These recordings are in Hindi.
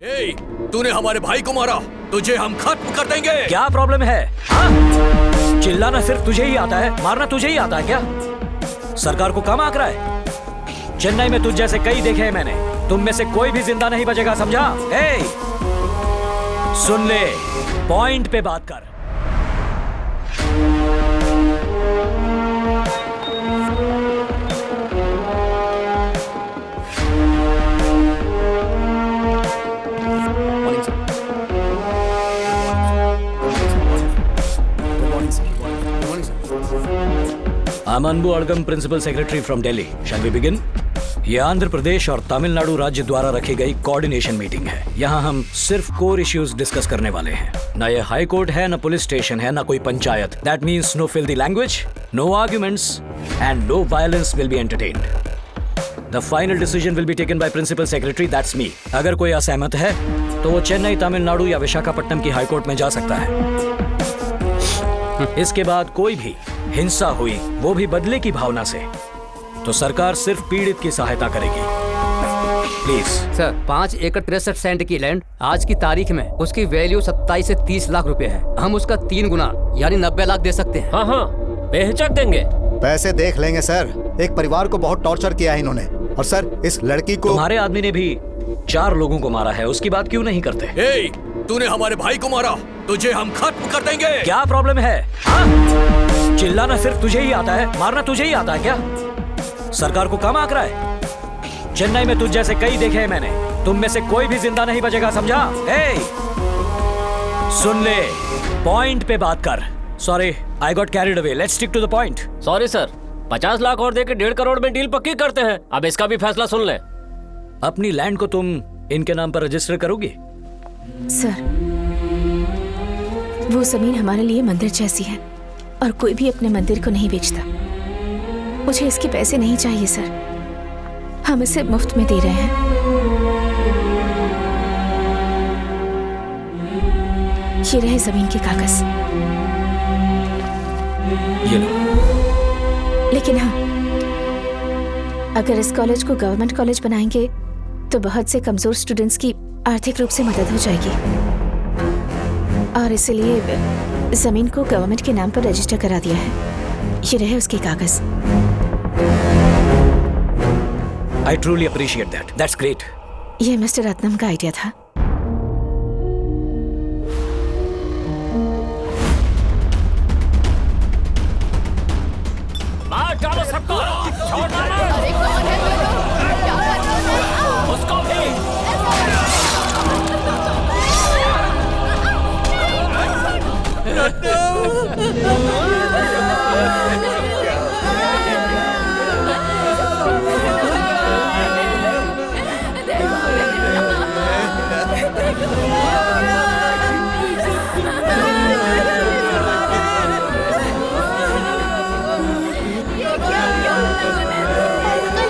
ए, तूने हमारे भाई को मारा, तुझे हम खत्म कर देंगे। क्या प्रॉब्लम है? हाँ? चिल्लाना सिर्फ तुझे ही आता है, मारना तुझे ही आता है क्या? सरकार को कम आंक रहा है? चेन्नई में तुझ जैसे कई देखे हैं मैंने, तुम में से कोई भी जिंदा नहीं बचेगा, समझा? ए, सुन ले, पॉइंट पे बात कर। I'm Anbu Adgam, Principal Secretary from Delhi. Shall we begin? ये आंध्र प्रदेश और तमिलनाडु राज्य द्वारा रखी गई कोऑर्डिनेशन मीटिंग है। यहाँ हम सिर्फ कोर इश्यूज डिस्कस करने वाले हैं। ना ये हाई कोर्ट है, ना पुलिस स्टेशन है, ना कोई panchayat. That means no filthy language, no arguments, and no violence will be entertained. The final decision will be taken by Principal Secretary, that's me. अगर कोई असहमत है, तो वो चेन्नई, तमिलनाडु या विशाखापट्टनम की हाई कोर्ट में जा सकता है। इसके बाद कोई भी हिंसा हुई, वो भी बदले की भावना से, तो सरकार सिर्फ पीड़ित की सहायता करेगी। प्लीज सर, 5 एकड़ 63 सेंट की लैंड आज की तारीख में उसकी वैल्यू 27 से 30 लाख रुपए है। हम उसका 3 गुना यानी 90 लाख दे सकते हैं। हाँ, बेहिचक देंगे। पैसे देख लेंगे सर। एक परिवार को बहुत टॉर्चर किया है इन्होंने, और सर इस लड़की को। तुम्हारे आदमी ने भी 4 लोगों को मारा है, उसकी बात क्यों नहीं करते? ए, तूने हमारे भाई को मारा, तुझे हम खत्म कर देंगे। क्या प्रॉब्लम है? हाँ? चिल्लाना सिर्फ तुझे ही आता है, मारना तुझे ही आता है क्या? सरकार को कम आंक रहा है? चेन्नई में तुझ जैसे कई देखे हैं मैंने, तुम में से कोई भी जिंदा नहीं बचेगा, समझा? ए, सुन ले, पॉइंट पे बात कर। Sorry, I got carried away, let's stick to the point. Sorry sir, 50 lakh और देके 1.5 करोड़ में डील पक्की करते हैं। अब इसका भी फैसला सुन ले। अपनी लैंड को तुम इनके नाम पर रजिस्टर करोगी? सर, वो जमीन हमारे लिए मंदिर जैसी है और कोई भी अपने मंदिर को नहीं बेचता। मुझे इसके पैसे नहीं चाहिए सर, हम इसे मुफ्त में दे रहे हैं। ये रहे जमीन के कागज। ये लो। लेकिन हाँ, अगर इस कॉलेज को गवर्नमेंट कॉलेज बनाएंगे तो बहुत से कमजोर स्टूडेंट्स की आर्थिक रूप से मदद हो जाएगी, और इसलिए जमीन को गवर्नमेंट के नाम पर रजिस्टर करा दिया है। ये रहे उसके कागज। I truly appreciate that. That's great. ये मिस्टर रत्नम का आइडिया था। मार डालो सबको, छोड़ डालो। उसको भी।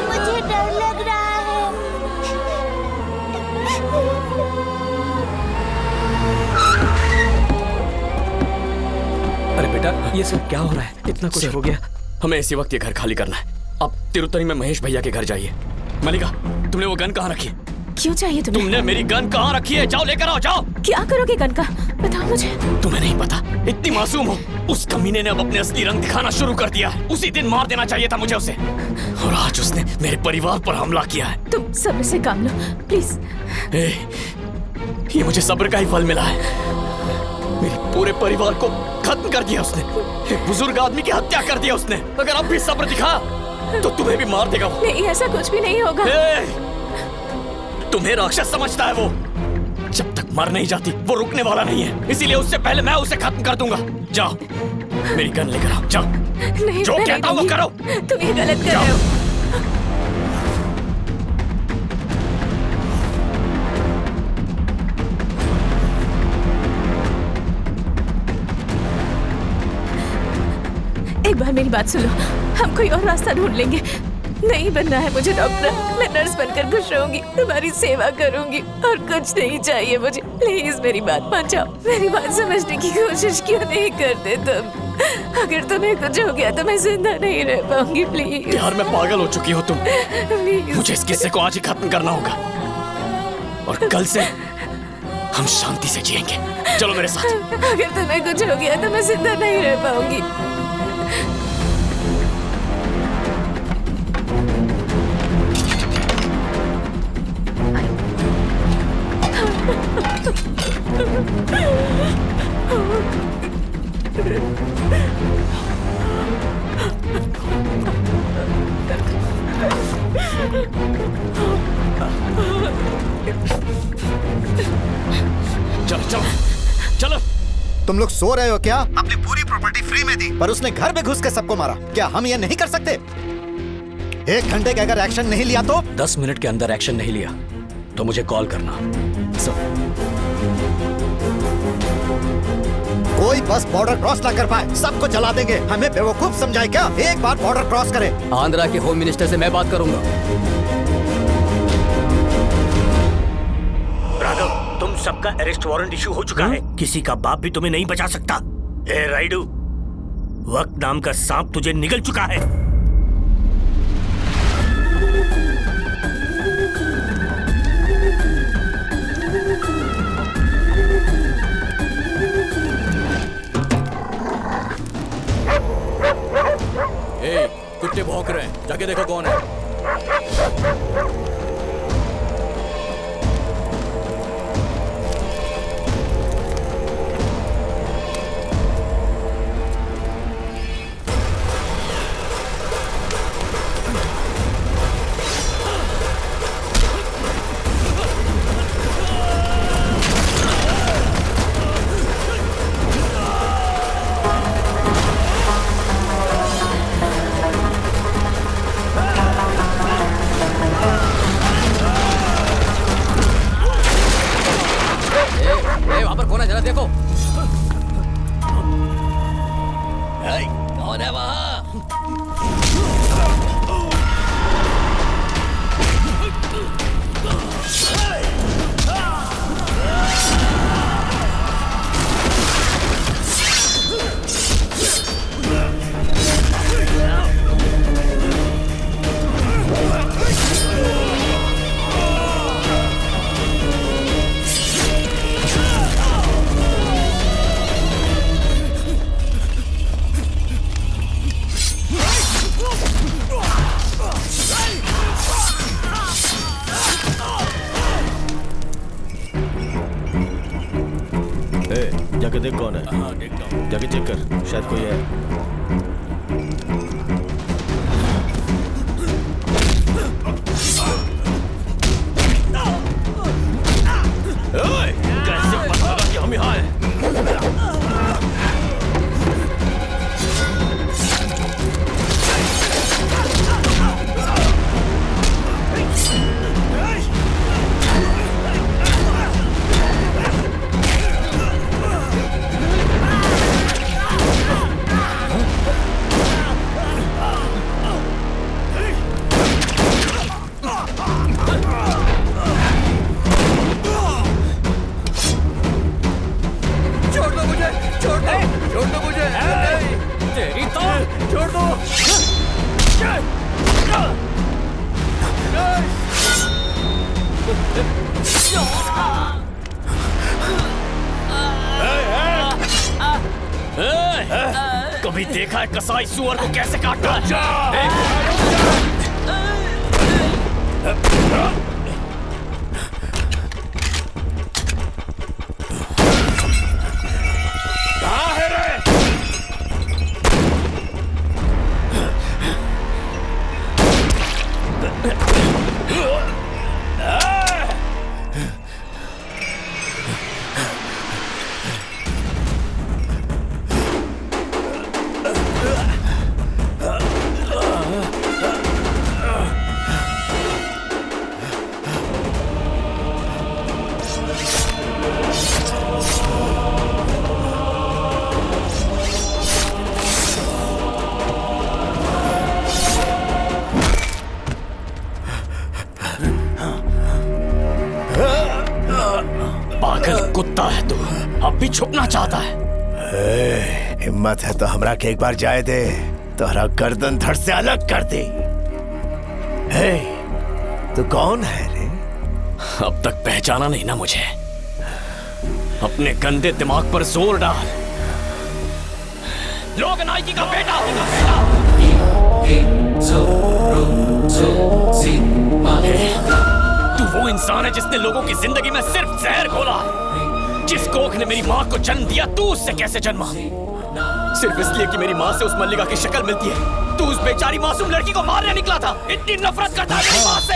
मुझे डर लग रहा है। अरे बेटा, ये सब क्या हो रहा है? इतना कुछ हो गया। हमें इसी वक्त ये घर खाली करना है। अब तिरुतनी में महेश भैया के घर जाइए। मलिका, तुमने वो गन कहाँ रखी है? क्यों चाहिए तुम्हें? तुमने मेरी गन कहाँ रखी है? जाओ लेकर आओ, जाओ। क्या करोगे गन का? बताओ मुझे। तुम्हें नहीं पता, इतनी मासूम हो। उस कमीने ने अब अपने असली रंग दिखाना शुरू कर दिया है। उसी दिन मार देना चाहिए था मुझे उसे, और आज उसने मेरे परिवार पर हमला किया है। तुम सब्र से काम लो प्लीज। ये मुझे सब्र का ही फल मिला है। मेरे पूरे परिवार को खत्म कर दिया उसने। एक बुजुर्ग आदमी की हत्या कर दिया उसने। अगर अब भी सब्र दिखा तो तुम्हें भी मार देगा वो। नहीं, ऐसा कुछ भी नहीं होगा। तुम्हें राक्षस समझता है वो। जब तक मर नहीं जाती वो रुकने वाला नहीं है, इसीलिए उससे पहले मैं उसे खत्म कर दूंगा। जाओ, मेरी गन लेकर आओ, जाओ। नहीं, जो कहता हूँ वो करो। तुम ये गलत कर रहे हो। एक बार मेरी बात सुनो, हम कोई और रास्ता ढूंढ लेंगे। नहीं बनना है मुझे डॉक्टर, मैं नर्स बनकर खुश रहूंगी, तुम्हारी सेवा करूंगी, और कुछ नहीं चाहिए मुझे। प्लीज मेरी बात मान जाओ, मेरी बात समझने की कोशिश क्यों नहीं करते तुम? अगर तुम्हें कुछ हो गया तो मैं जिंदा नहीं रह पाऊंगी। प्लीज प्यार में पागल हो चुकी हो तुम। प्लीज। मुझे इस किस्से को आज ही खत्म करना होगा, और कल से हम शांति से जिएंगे। चलो मेरे साथ। अगर तुम्हें कुछ हो गया तो मैं जिंदा नहीं रह पाऊंगी। चलो चलो चलो। तुम लोग सो रहे हो क्या? अपनी पूरी प्रॉपर्टी फ्री में दी, पर उसने घर में घुस के सबको मारा। क्या हम ये नहीं कर सकते? 1 घंटे के अगर एक्शन नहीं लिया तो? 10 मिनट के अंदर एक्शन नहीं लिया तो मुझे कॉल करना। कोई बस बॉर्डर क्रॉस ना कर पाए, सबको जला देंगे। हमें बेवकूफ समझाए क्या? एक बार बॉर्डर क्रॉस करे। आंध्रा के होम मिनिस्टर से मैं बात करूंगा। राघव, तुम सबका अरेस्ट वारंट इशू हो चुका है। किसी का बाप भी तुम्हें नहीं बचा सकता। ए राइडू, वक्त नाम का सांप तुझे निगल चुका है। ए, कुत्ते भौंक रहे हैं, जाके देखो कौन है। वहाँ पर कौन है जरा देखो। कौन है वहाँ? जाके देख कौन है। हाँ, देखता हूँ। जाके चेक कर, शायद कोई है। कैसे पता लगा कि हम यहाँ हैं? कभी देखा है कसाई सुअर को कैसे काटता? कहाँ है रे? पागल कुत्ता है तू, अब भी छुपना चाहता है। हिम्मत है तो हमरा के एक बार जाए दे, तोहरा गर्दन धड़ से अलग कर दे। तू कौन है रे? अब तक पहचाना नहीं ना मुझे? अपने गंदे दिमाग पर जोर डाल। लोग नाइकी का बेटा तू वो इंसान है जिसने लोगों की जिंदगी में सिर्फ जहर घोला। जिस कोख ने मेरी माँ को जन्म दिया, तू उससे कैसे जन्मा? सिर्फ इसलिए कि मेरी माँ से उस मल्लिका की शक्ल मिलती है, तू उस बेचारी मासूम लड़की को मारने निकला था। इतनी नफरत करता है मेरी माँ से।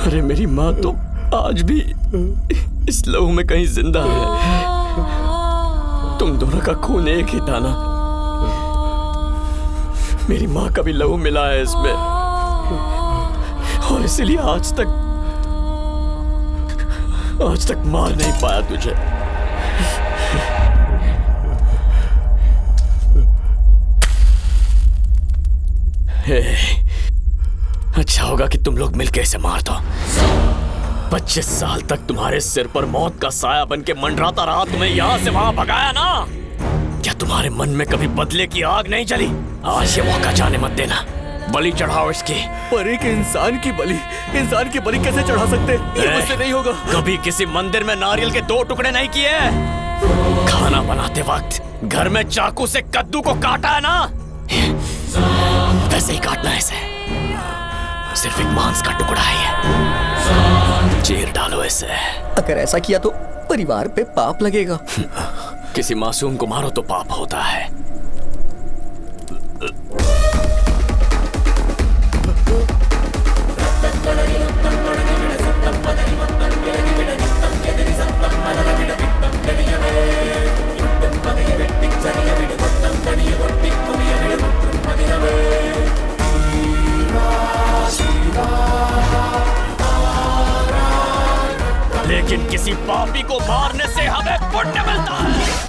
अरे मेरी माँ तो आज भी इस लहू में कहीं जिंदा है। तुम दोनों का खून एक ही था ना। मेरी माँ का भी लहू मिला है इसमें, और इसलिए आज तक मार नहीं पाया तुझे। अच्छा होगा कि तुम लोग मिलकर इसे मार दो। 25 साल तक तुम्हारे सिर पर मौत का साया बन के मंडराता रहा, तुम्हें यहाँ से वहां भगाया ना। क्या तुम्हारे मन में कभी बदले की आग नहीं जली? आज ये मौका जाने मत देना। बलि चढ़ाओ इसकी। पर एक इंसान की बलि कैसे चढ़ा सकते? ये मुझसे नहीं होगा। कभी किसी मंदिर में नारियल के 2 टुकड़े नहीं किए? खाना बनाते वक्त घर में चाकू से कद्दू को काटा है ना, वैसे ही काटना है इसे। सिर्फ एक मांस का टुकड़ा है ये। चीर डालो इसे। अगर ऐसा किया तो परिवार पे पाप लगेगा। किसी मासूम को मारो तो पाप होता है। लेकिन किसी पापी को मारने से हमें पुण्य मिलता है।